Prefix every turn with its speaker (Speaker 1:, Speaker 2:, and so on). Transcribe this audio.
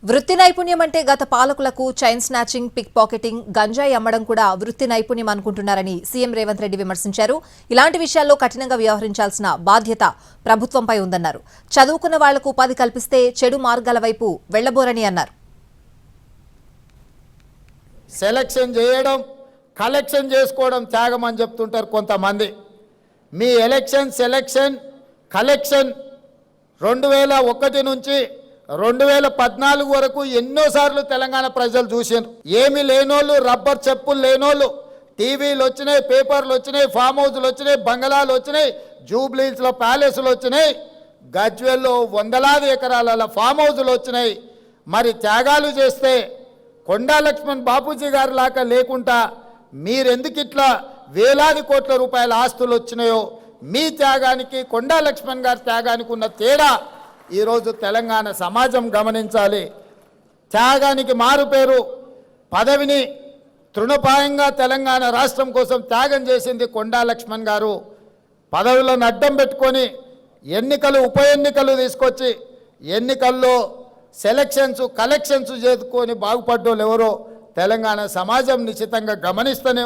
Speaker 1: వృత్తి నైపుణ్యం అంటే గత పాలకులకు చైన్ స్నాచింగ్, పిక్ పాకెటింగ్, గంజాయి అమ్మడం కూడా వృత్తి నైపుణ్యం అనుకుంటున్నారని సీఎం రేవంత్ రెడ్డి విమర్శించారు. ఇలాంటి విషయాల్లో కఠినంగా వ్యవహరించాల్సిన బాధ్యత ప్రభుత్వంపై ఉందన్నారు. చదువుకున్న వాళ్లకు ఉపాధి కల్పిస్తే చెడు మార్గాల వైపు వెళ్లబోరని అన్నారు.
Speaker 2: సెలక్షన్ చేయడం, కలెక్షన్ చేసుకోవడం త్యాగం అని చెప్తుంటారు కొంతమంది. మీ ఎలక్షన్, సెలక్షన్, కలెక్షన్ 2001 నుంచి 2014 వరకు ఎన్నోసార్లు తెలంగాణ ప్రజలు చూశారు. ఏమి లేనోళ్ళు, రబ్బర్ చెప్పులు లేనోళ్ళు, టీవీలు వచ్చినాయి, పేపర్లు వచ్చినాయి, ఫామ్ హౌస్లు వచ్చినాయి, బంగళాలు వచ్చినాయి, జూబ్లీస్లో ప్యాలెస్లు వచ్చినాయి, గజ్వేల్లో వందలాది ఎకరాల ఫామ్ హౌస్లు వచ్చినాయి. మరి త్యాగాలు చేస్తే కొండా లక్ష్మణ్ బాపూజీ గారి లాగా లేకుండా మీరెందుకు ఇట్లా వేలాది కోట్ల రూపాయల ఆస్తులు వచ్చినాయో, మీ త్యాగానికి కొండా లక్ష్మణ్ గారి త్యాగానికి ఉన్న తేడా ఈరోజు తెలంగాణ సమాజం గమనించాలి. త్యాగానికి మారు పేరు పదవిని తృణపాయంగా తెలంగాణ రాష్ట్రం కోసం త్యాగం చేసింది కొండా లక్ష్మణ్ గారు. పదవులను అడ్డం పెట్టుకొని ఎన్నికలు, ఉప ఎన్నికలు తీసుకొచ్చి ఎన్నికల్లో సెలక్షన్స్, కలెక్షన్స్ చేసుకొని బాగుపడ్డోళ్ళు ఎవరో తెలంగాణ సమాజం నిశ్చితంగా గమనిస్తూనే